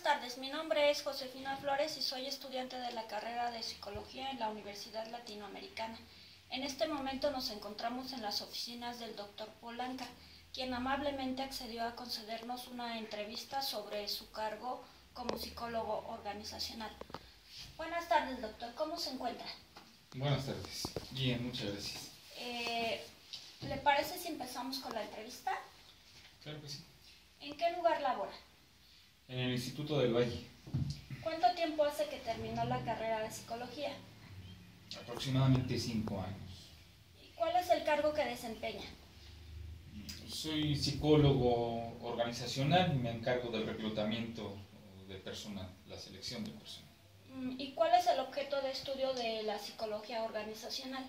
Buenas tardes, mi nombre es Josefina Flores y soy estudiante de la carrera de Psicología en la Universidad Latinoamericana. En este momento nos encontramos en las oficinas del Dr. Polanca, quien amablemente accedió a concedernos una entrevista sobre su cargo como psicólogo organizacional. Buenas tardes, doctor, ¿cómo se encuentra? Buenas tardes. Bien, muchas gracias. ¿Le parece si empezamos con la entrevista? Claro que sí. ¿En qué lugar labora? En el Instituto del Valle. ¿Cuánto tiempo hace que terminó la carrera de psicología? Aproximadamente 5 años. ¿Y cuál es el cargo que desempeña? Soy psicólogo organizacional y me encargo del reclutamiento de personal, la selección de personal. ¿Y cuál es el objeto de estudio de la psicología organizacional?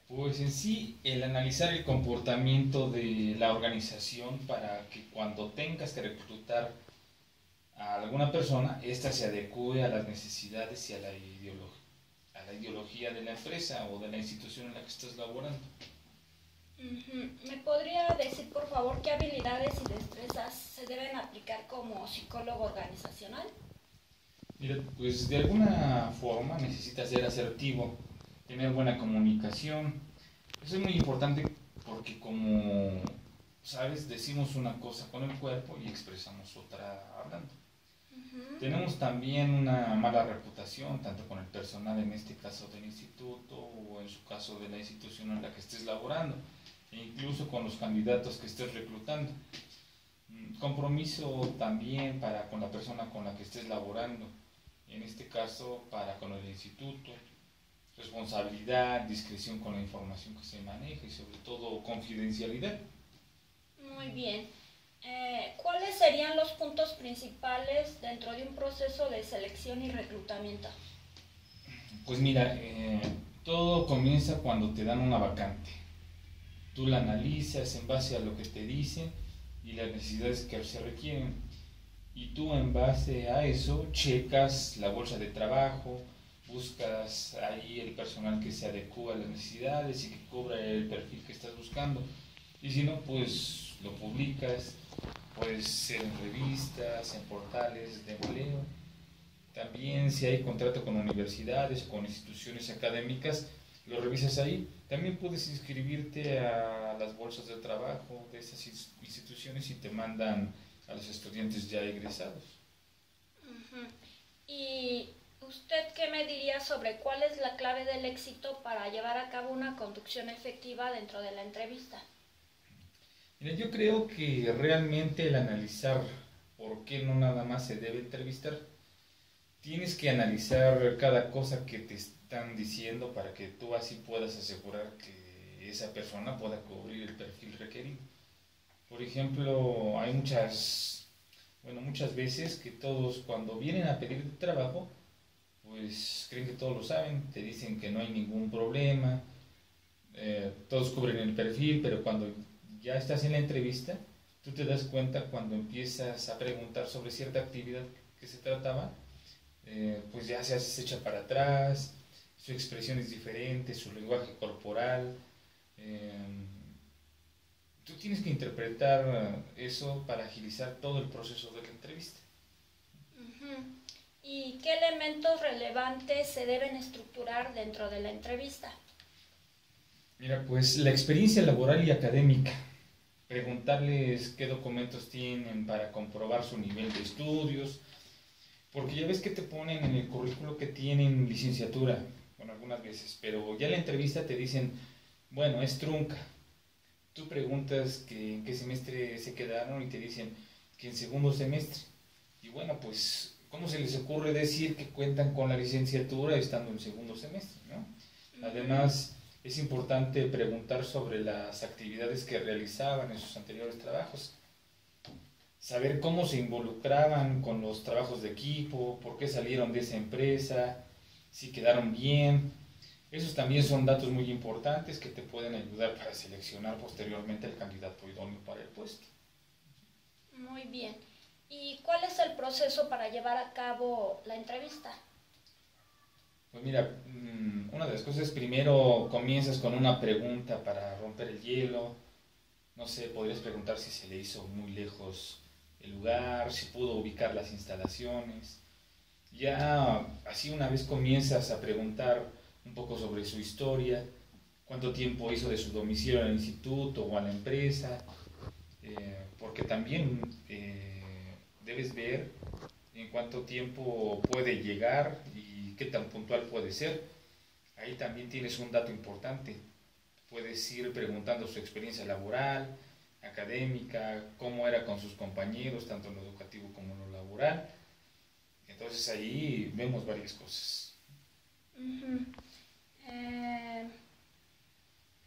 Pues en sí, el analizar el comportamiento de la organización para que cuando tengas que reclutar a alguna persona, ésta se adecue a las necesidades y a la ideología de la empresa o de la institución en la que estás laborando. ¿Me podría decir, por favor, qué habilidades y destrezas se deben aplicar como psicólogo organizacional? Mira, pues de alguna forma necesitas ser asertivo, tener buena comunicación. Eso es muy importante porque, como sabes, decimos una cosa con el cuerpo y expresamos otra hablando. Tenemos también una mala reputación, tanto con el personal, en este caso del instituto, o en su caso de la institución en la que estés laborando, e incluso con los candidatos que estés reclutando. Compromiso también con la persona con la que estés laborando, en este caso para con el instituto. Responsabilidad, discreción con la información que se maneja y sobre todo confidencialidad. Muy bien. ¿Cuáles serían los puntos principales dentro de un proceso de selección y reclutamiento? Pues mira, todo comienza cuando te dan una vacante. Tú la analizas en base a lo que te dicen y las necesidades que se requieren. Y tú en base a eso checas la bolsa de trabajo, buscas ahí el personal que se adecua a las necesidades y que cubra el perfil que estás buscando. Y si no, pues lo publicas, puede ser en revistas, en portales de empleo. También si hay contrato con universidades o con instituciones académicas, lo revisas ahí. También puedes inscribirte a las bolsas de trabajo de esas instituciones y te mandan a los estudiantes ya egresados. ¿Y usted qué me diría sobre cuál es la clave del éxito para llevar a cabo una conducción efectiva dentro de la entrevista? Mira, yo creo que realmente el analizar por qué no nada más se debe entrevistar, tienes que analizar cada cosa que te están diciendo para que tú así puedas asegurar que esa persona pueda cubrir el perfil requerido. Por ejemplo, hay muchas veces que todos cuando vienen a pedir trabajo, pues creen que todos lo saben, te dicen que no hay ningún problema, todos cubren el perfil, pero cuando ya estás en la entrevista, tú te das cuenta cuando empiezas a preguntar sobre cierta actividad que se trataba, pues ya se echa para atrás, su expresión es diferente, su lenguaje corporal. Tú tienes que interpretar eso para agilizar todo el proceso de la entrevista. ¿Y qué elementos relevantes se deben estructurar dentro de la entrevista? Mira, pues la experiencia laboral y académica. Preguntarles qué documentos tienen para comprobar su nivel de estudios, porque ya ves que te ponen en el currículo que tienen licenciatura, bueno, algunas veces, pero ya en la entrevista te dicen, bueno, es trunca. Tú preguntas que en qué semestre se quedaron y te dicen que en segundo semestre. Y bueno, pues, ¿cómo se les ocurre decir que cuentan con la licenciatura estando en segundo semestre, ¿no? Además, es importante preguntar sobre las actividades que realizaban en sus anteriores trabajos. Saber cómo se involucraban con los trabajos de equipo, por qué salieron de esa empresa, si quedaron bien. Esos también son datos muy importantes que te pueden ayudar para seleccionar posteriormente al candidato idóneo para el puesto. Muy bien. ¿Y cuál es el proceso para llevar a cabo la entrevista? Pues mira, una de las cosas es primero comienzas con una pregunta para romper el hielo. No sé, podrías preguntar si se le hizo muy lejos el lugar, si pudo ubicar las instalaciones. Ya así una vez comienzas a preguntar un poco sobre su historia, cuánto tiempo hizo de su domicilio al instituto o a la empresa, porque también debes ver en cuánto tiempo puede llegar y qué tan puntual puede ser. Ahí también tienes un dato importante. Puedes ir preguntando su experiencia laboral, académica, cómo era con sus compañeros, tanto en lo educativo como en lo laboral. Entonces ahí vemos varias cosas. Ujú.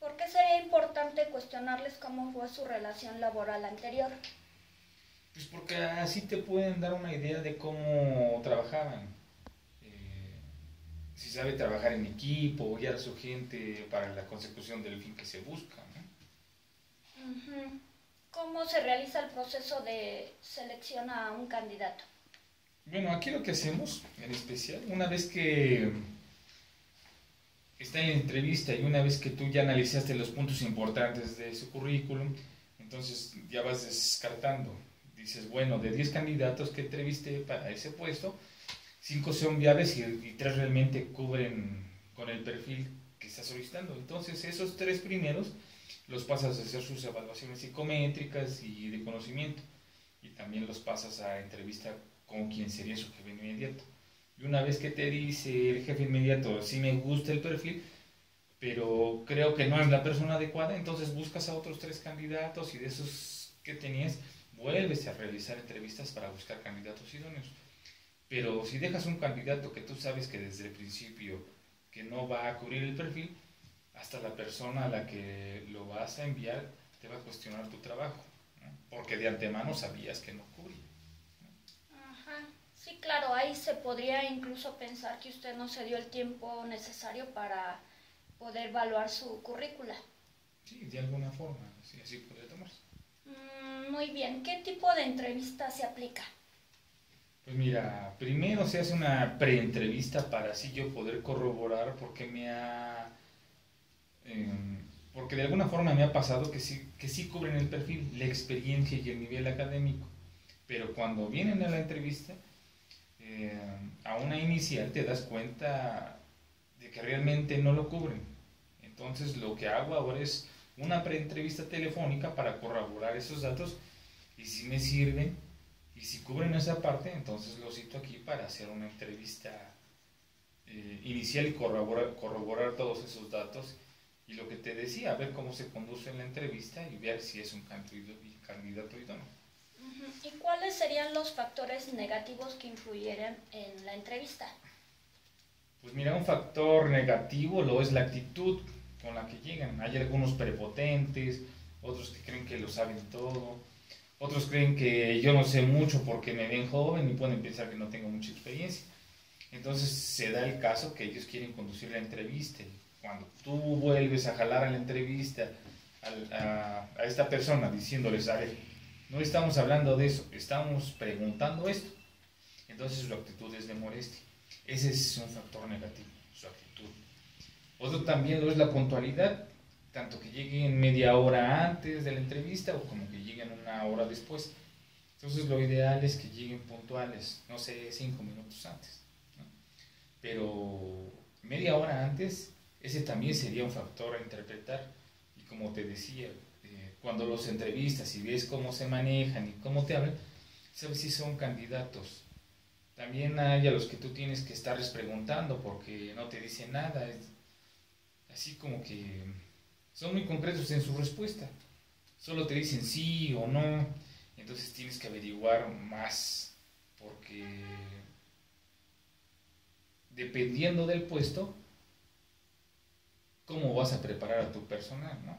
¿Por qué sería importante cuestionarles cómo fue su relación laboral anterior? Pues porque así te pueden dar una idea de cómo trabajaban. Si sabe trabajar en equipo, guiar a su gente para la consecución del fin que se busca, ¿no? Ujú. ¿Cómo se realiza el proceso de selección a un candidato? Bueno, aquí lo que hacemos, en especial, una vez que está en la entrevista y una vez que tú ya analizaste los puntos importantes de su currículum, entonces ya vas descartando. Dices, bueno, de 10 candidatos que entrevisté para ese puesto, 5 son viables y 3 realmente cubren con el perfil que estás solicitando. Entonces esos 3 primeros los pasas a hacer sus evaluaciones psicométricas y de conocimiento, y también los pasas a entrevista con quien sería su jefe inmediato. Y una vez que te dice el jefe inmediato, sí me gusta el perfil, pero creo que no es la persona adecuada, entonces buscas a otros 3 candidatos y de esos que tenías, vuelves a realizar entrevistas para buscar candidatos idóneos. Pero si dejas un candidato que tú sabes que desde el principio que no va a cubrir el perfil, hasta la persona a la que lo vas a enviar te va a cuestionar tu trabajo, ¿no? Porque de antemano sabías que no cubría. Ajá. Sí, claro, ahí se podría incluso pensar que usted no se dio el tiempo necesario para poder evaluar su currícula. Sí, de alguna forma, sí, así podría tomarse. Muy bien, ¿qué tipo de entrevista se aplica? Pues mira, primero se hace una preentrevista para así yo poder corroborar eh, porque de alguna forma me ha pasado que sí cubren el perfil, la experiencia y el nivel académico, pero cuando vienen a la entrevista, eh, a una inicial te das cuenta de que realmente no lo cubren. Entonces lo que hago ahora es una preentrevista telefónica para corroborar esos datos, y si me sirven y si cubren esa parte, entonces lo cito aquí para hacer una entrevista inicial y corroborar todos esos datos. Y lo que te decía, ver cómo se conduce en la entrevista y ver si es un candidato idóneo. ¿Y cuáles serían los factores negativos que influyeran en la entrevista? Pues mira, un factor negativo lo es la actitud con la que llegan. Hay algunos prepotentes, otros que creen que lo saben todo, otros creen que yo no sé mucho porque me ven joven y pueden pensar que no tengo mucha experiencia. Entonces se da el caso que ellos quieren conducir la entrevista. Cuando tú vuelves a jalar a la entrevista a esta persona diciéndoles, a ver, no estamos hablando de eso, estamos preguntando esto, entonces su actitud es de molestia. Ese es un factor negativo, su actitud. Otro también lo es la puntualidad, tanto que lleguen media hora antes de la entrevista o como que lleguen una hora después. Entonces lo ideal es que lleguen puntuales, no sé, 5 minutos antes, ¿no? Pero media hora antes, ese también sería un factor a interpretar. Y como te decía, cuando los entrevistas y ves cómo se manejan y cómo te hablan, sabes si son candidatos. También hay a los que tú tienes que estarles preguntando porque no te dicen nada. Es así como que son muy concretos en su respuesta. Solo te dicen sí o no. Entonces tienes que averiguar más porque dependiendo del puesto, cómo vas a preparar a tu personal, ¿no?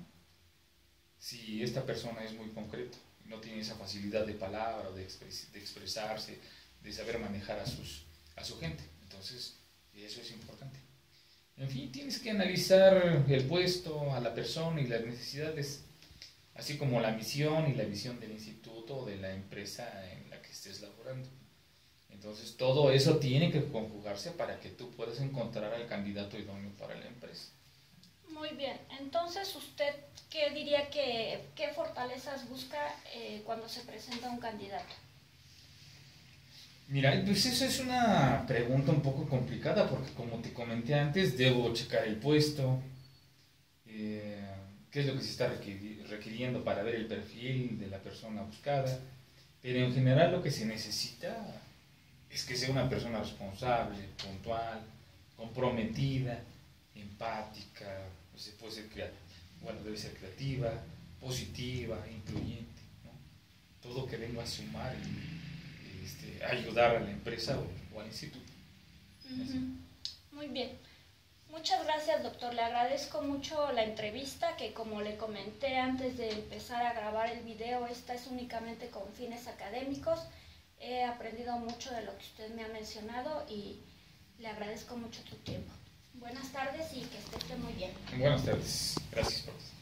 Si esta persona es muy concreto, no tiene esa facilidad de palabra, de expresarse, de saber manejar a su gente, entonces eso es importante. En fin, tienes que analizar el puesto, a la persona y las necesidades, así como la misión y la visión del instituto o de la empresa en la que estés laborando. Entonces todo eso tiene que conjugarse para que tú puedas encontrar al candidato idóneo para la empresa. Muy bien, entonces usted, ¿qué diría qué fortalezas busca cuando se presenta un candidato? Mira, pues eso es una pregunta un poco complicada porque como te comenté antes, debo checar el puesto, eh, qué es lo que se está requiriendo para ver el perfil de la persona buscada, pero en general lo que se necesita es que sea una persona responsable, puntual, comprometida, empática, pues puede ser bueno, debe ser creativa, positiva, incluyente, ¿no? Todo que venga a sumar y ayudar a la empresa o al instituto. Muy bien. Muchas gracias, doctor. Le agradezco mucho la entrevista, que como le comenté antes de empezar a grabar el video, esta es únicamente con fines académicos. He aprendido mucho de lo que usted me ha mencionado y le agradezco mucho tu tiempo. Buenas tardes y que esté muy bien. Buenas tardes. Gracias, profesor.